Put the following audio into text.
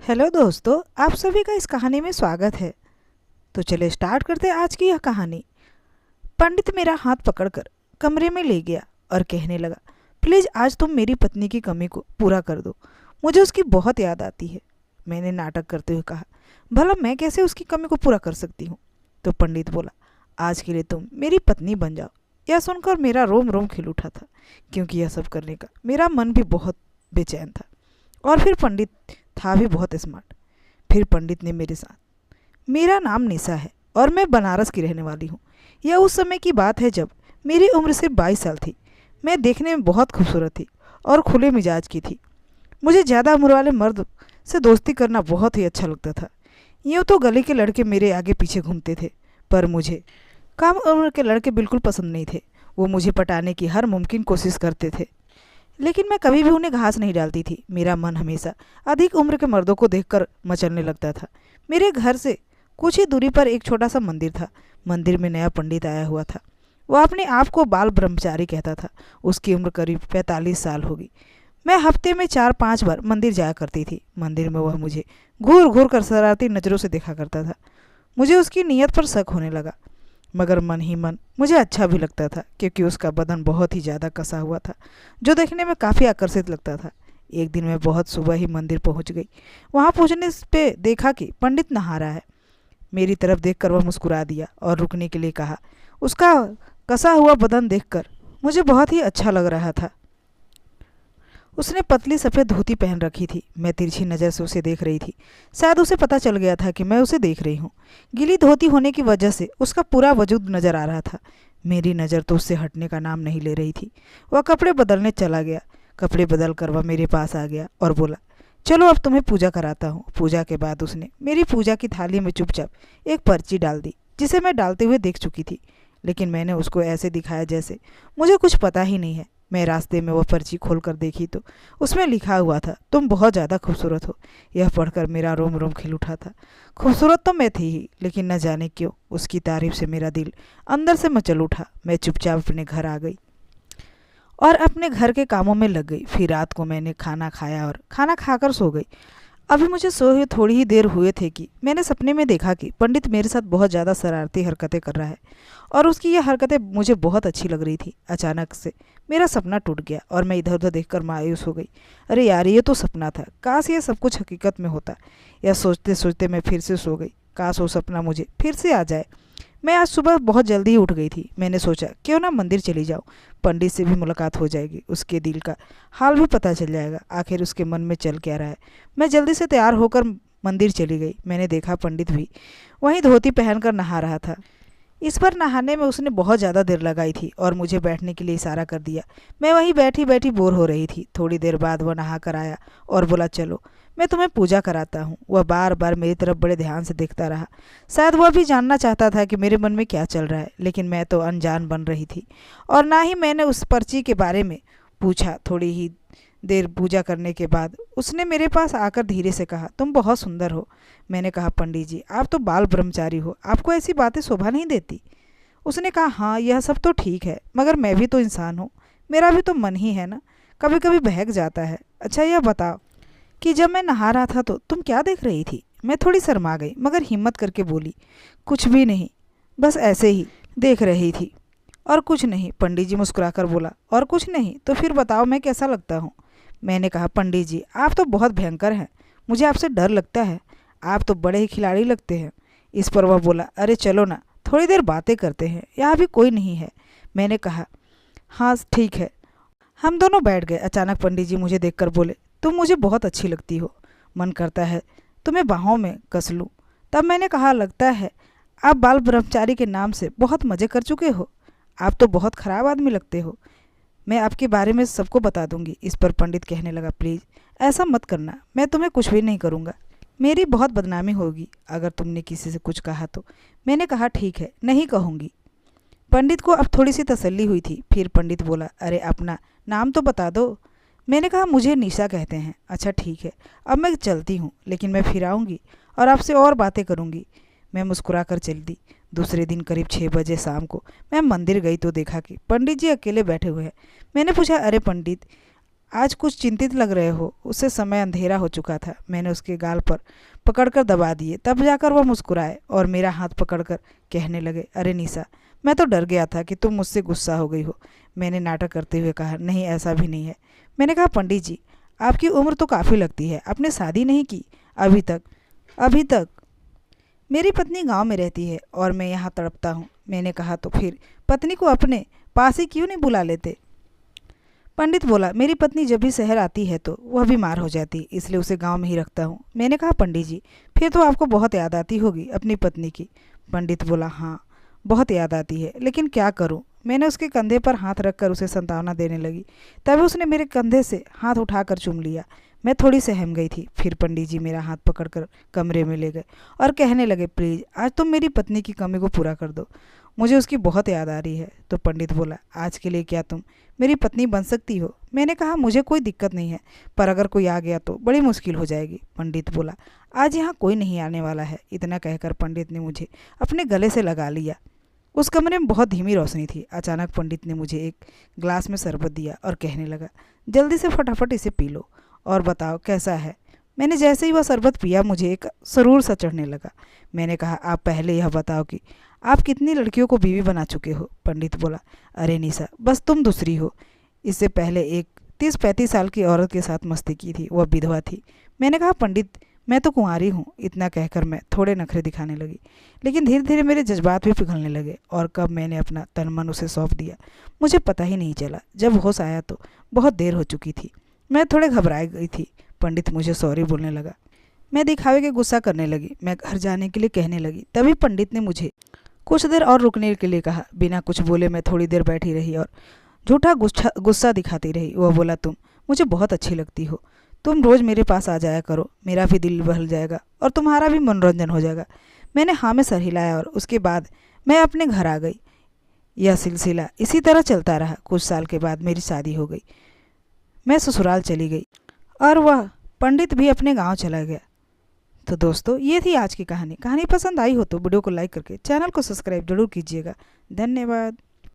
Hello दोस्तों, आप सभी का इस कहानी में स्वागत है। तो चलिए स्टार्ट करते हैं आज की यह कहानी। पंडित मेरा हाथ पकड़कर कमरे में ले गया और कहने लगा, प्लीज़ आज तुम मेरी पत्नी की कमी को पूरा कर दो। मुझे उसकी बहुत याद आती है। मैंने नाटक करते हुए कहा, भला मैं कैसे उसकी कमी को पूरा कर सकती हूँ। तो पंडित बोला, आज के लिए तुम मेरी पत्नी बन जाओ। यह सुनकर मेरा रोम रोम खिल उठा था, क्योंकि यह सब करने का मेरा मन भी बहुत बेचैन था। और फिर पंडित था भी बहुत स्मार्ट। फिर पंडित ने मेरे साथ, मेरा नाम निशा है और मैं बनारस की रहने वाली हूँ। यह उस समय की बात है जब मेरी उम्र सिर्फ 22 साल थी। मैं देखने में बहुत खूबसूरत थी और खुले मिजाज की थी। मुझे ज़्यादा उम्र वाले मर्द से दोस्ती करना बहुत ही अच्छा लगता था। यूँ तो गली के लड़के मेरे आगे पीछे घूमते थे, पर मुझे कम उम्र के लड़के बिल्कुल पसंद नहीं थे। वो मुझे पटाने की हर मुमकिन कोशिश करते थे, लेकिन मैं कभी भी उन्हें घास नहीं डालती थी। मेरा मन हमेशा अधिक उम्र के मर्दों को देखकर मचलने लगता था। मेरे घर से कुछ ही दूरी पर एक छोटा सा मंदिर था। मंदिर में नया पंडित आया हुआ था। वह अपने आप को बाल ब्रह्मचारी कहता था। उसकी उम्र करीब 45 साल होगी। मैं हफ्ते में 4-5 बार मंदिर जाया करती थी। मंदिर में वह मुझे घूर घूर कर शरारती नज़रों से देखा करता था। मुझे उसकी नीयत पर शक होने लगा, मगर मन ही मन मुझे अच्छा भी लगता था, क्योंकि उसका बदन बहुत ही ज़्यादा कसा हुआ था, जो देखने में काफ़ी आकर्षित लगता था। एक दिन मैं बहुत सुबह ही मंदिर पहुंच गई। वहां पहुंचने पे देखा कि पंडित नहा रहा है। मेरी तरफ देखकर वह मुस्कुरा दिया और रुकने के लिए कहा। उसका कसा हुआ बदन देखकर मुझे बहुत ही अच्छा लग रहा था। उसने पतली सफ़ेद धोती पहन रखी थी। मैं तिरछी नज़र से उसे देख रही थी। शायद उसे पता चल गया था कि मैं उसे देख रही हूँ। गीली धोती होने की वजह से उसका पूरा वजूद नज़र आ रहा था। मेरी नज़र तो उससे हटने का नाम नहीं ले रही थी। वह कपड़े बदलने चला गया। कपड़े बदल कर वह मेरे पास आ गया और बोला, चलो अब तुम्हें पूजा कराता हूँ। पूजा के बाद उसने मेरी पूजा की थाली में चुपचाप एक पर्ची डाल दी, जिसे मैं डालते हुए देख चुकी थी, लेकिन मैंने उसको ऐसे दिखाया जैसे मुझे कुछ पता ही नहीं है। मैं रास्ते में वह पर्ची खोल कर देखी तो उसमें लिखा हुआ था, तुम बहुत ज़्यादा खूबसूरत हो। यह पढ़कर मेरा रोम रोम खिल उठा था। खूबसूरत तो मैं थी ही, लेकिन न जाने क्यों उसकी तारीफ से मेरा दिल अंदर से मचल उठा। मैं चुपचाप अपने घर आ गई और अपने घर के कामों में लग गई। फिर रात को मैंने खाना खाया और खाना खाकर सो गई। अभी मुझे सोए हुए थोड़ी ही देर हुए थे कि मैंने सपने में देखा कि पंडित मेरे साथ बहुत ज़्यादा शरारती हरकतें कर रहा है, और उसकी ये हरकतें मुझे बहुत अच्छी लग रही थी। अचानक से मेरा सपना टूट गया और मैं इधर उधर देखकर मायूस हो गई। अरे यार, ये तो सपना था, काश ये सब कुछ हकीकत में होता। यह सोचते सोचते मैं फिर से सो गई। काश वो सपना मुझे फिर से आ जाए। मैं आज सुबह बहुत जल्दी ही उठ गई थी। मैंने सोचा क्यों ना मंदिर चली जाऊँ। पंडित से भी मुलाकात हो जाएगी, उसके दिल का हाल भी पता चल जाएगा, आखिर उसके मन में चल क्या रहा है। मैं जल्दी से तैयार होकर मंदिर चली गई। मैंने देखा पंडित भी वहीं धोती पहनकर नहा रहा था। इस पर नहाने में उसने बहुत ज़्यादा देर लगाई थी और मुझे बैठने के लिए इशारा कर दिया। मैं वहीं बैठी बैठी बोर हो रही थी। थोड़ी देर बाद वह नहा कर आया और बोला, चलो मैं तुम्हें पूजा कराता हूँ। वह बार बार मेरी तरफ बड़े ध्यान से देखता रहा। शायद वह भी जानना चाहता था कि मेरे मन में क्या चल रहा है, लेकिन मैं तो अनजान बन रही थी और ना ही मैंने उस पर्ची के बारे में पूछा। थोड़ी ही देर पूजा करने के बाद उसने मेरे पास आकर धीरे से कहा, तुम बहुत सुंदर हो। मैंने कहा, पंडित जी आप तो बाल ब्रह्मचारी हो, आपको ऐसी बातें शोभा नहीं देती। उसने कहा, हाँ यह सब तो ठीक है, मगर मैं भी तो इंसान हूँ, मेरा भी तो मन ही है ना, कभी कभी बहक जाता है। अच्छा यह बताओ कि जब मैं नहा रहा था तो तुम क्या देख रही थी। मैं थोड़ी शर्मा गई, मगर हिम्मत करके बोली, कुछ भी नहीं, बस ऐसे ही देख रही थी। और कुछ नहीं। पंडित जी मुस्कुराकर बोला, और कुछ नहीं तो फिर बताओ मैं कैसा लगता हूँ। मैंने कहा, पंडित जी आप तो बहुत भयंकर हैं, मुझे आपसे डर लगता है, आप तो बड़े ही खिलाड़ी लगते हैं। इस पर वह बोला, अरे चलो ना थोड़ी देर बातें करते हैं, यहाँ भी कोई नहीं है। मैंने कहा, हाँ ठीक है। हम दोनों बैठ गए। अचानक पंडित जी मुझे देखकर बोले, तुम मुझे बहुत अच्छी लगती हो, मन करता है तुम्हें बाहों में कस लूँ। तब मैंने कहा, लगता है आप बाल ब्रह्मचारी के नाम से बहुत मज़े कर चुके हो, आप तो बहुत ख़राब आदमी लगते हो, मैं आपके बारे में सबको बता दूंगी। इस पर पंडित कहने लगा, प्लीज़ ऐसा मत करना, मैं तुम्हें कुछ भी नहीं करूँगा, मेरी बहुत बदनामी होगी अगर तुमने किसी से कुछ कहा तो। मैंने कहा, ठीक है नहीं कहूँगी। पंडित को अब थोड़ी सी तसल्ली हुई थी। फिर पंडित बोला, अरे अपना नाम तो बता दो। मैंने कहा, मुझे निशा कहते हैं। अच्छा ठीक है, अब मैं चलती हूँ, लेकिन मैं फिर आऊँगी और आपसे और बातें करूँगी। मैं मुस्कुरा कर चल दी। दूसरे दिन करीब 6 बजे शाम को मैं मंदिर गई तो देखा कि पंडित जी अकेले बैठे हुए हैं। मैंने पूछा, अरे पंडित आज कुछ चिंतित लग रहे हो। उससे समय अंधेरा हो चुका था। मैंने उसके गाल पर पकड़कर दबा दिए। तब जाकर वह मुस्कुराए और मेरा हाथ पकड़कर कहने लगे, अरे निशा, मैं तो डर गया था कि तुम मुझसे गुस्सा हो गई हो। मैंने नाटक करते हुए कहा, नहीं ऐसा भी नहीं है। मैंने कहा, पंडित जी, आपकी उम्र तो काफ़ी लगती है, आपने शादी नहीं की अभी तक मेरी पत्नी गांव में रहती है और मैं यहाँ तड़पता हूँ। मैंने कहा, तो फिर पत्नी को अपने पास ही क्यों नहीं बुला लेते। पंडित बोला, मेरी पत्नी जब भी शहर आती है तो वह बीमार हो जाती, इसलिए उसे गांव में ही रखता हूँ। मैंने कहा, पंडित जी, फिर तो आपको बहुत याद आती होगी अपनी पत्नी की। पंडित बोला, हाँ बहुत याद आती है, लेकिन क्या करूँ। मैंने उसके कंधे पर हाथ रखकर उसे सांत्वना देने लगी। तभी उसने मेरे कंधे से हाथ उठाकर चूम लिया। मैं थोड़ी सहम गई थी। फिर पंडित जी मेरा हाथ पकड़कर कमरे में ले गए और कहने लगे, प्लीज़ आज तुम मेरी पत्नी की कमी को पूरा कर दो, मुझे उसकी बहुत याद आ रही है। तो पंडित बोला, आज के लिए क्या तुम मेरी पत्नी बन सकती हो। मैंने कहा, मुझे कोई दिक्कत नहीं है, पर अगर कोई आ गया तो बड़ी मुश्किल हो जाएगी। पंडित बोला, आज यहाँ कोई नहीं आने वाला है। इतना कहकर पंडित ने मुझे अपने गले से लगा लिया। उस कमरे में बहुत धीमी रोशनी थी। अचानक पंडित ने मुझे एक ग्लास में शरबत दिया और कहने लगा, जल्दी से फटाफट इसे पी लो और बताओ कैसा है। मैंने जैसे ही वह शरबत पिया मुझे एक सरूर सा चढ़ने लगा। मैंने कहा, आप पहले यह बताओ कि आप कितनी लड़कियों को बीवी बना चुके हो। पंडित बोला, अरे निशा, बस तुम दूसरी हो। इससे पहले एक 30-35 साल की औरत के साथ मस्ती की थी, वह विधवा थी। मैंने कहा, पंडित मैं तो कुंवारी हूँ। इतना कहकर मैं थोड़े नखरे दिखाने लगी, लेकिन धीरे धीरे मेरे जज्बात भी पिघलने लगे और कब मैंने अपना तन मन उसे सौंप दिया मुझे पता ही नहीं चला। जब होश आया तो बहुत देर हो चुकी थी। मैं थोड़े घबरा गई थी। पंडित मुझे सॉरी बोलने लगा। मैं दिखावे के गुस्सा करने लगी। मैं घर जाने के लिए कहने लगी। तभी पंडित ने मुझे कुछ देर और रुकने के लिए कहा। बिना कुछ बोले मैं थोड़ी देर बैठी रही और झूठा गुस्सा दिखाती रही। वह बोला, तुम मुझे बहुत अच्छी लगती हो, तुम रोज़ मेरे पास आ जाया करो, मेरा भी दिल बहल जाएगा और तुम्हारा भी मनोरंजन हो जाएगा। मैंने हाँ में सर हिलाया और उसके बाद मैं अपने घर आ गई। यह सिलसिला इसी तरह चलता रहा। कुछ साल के बाद मेरी शादी हो गई। मैं ससुराल चली गई और वह पंडित भी अपने गांव चला गया। तो दोस्तों, ये थी आज की कहानी। कहानी पसंद आई हो तो वीडियो को लाइक करके चैनल को सब्सक्राइब जरूर कीजिएगा। धन्यवाद।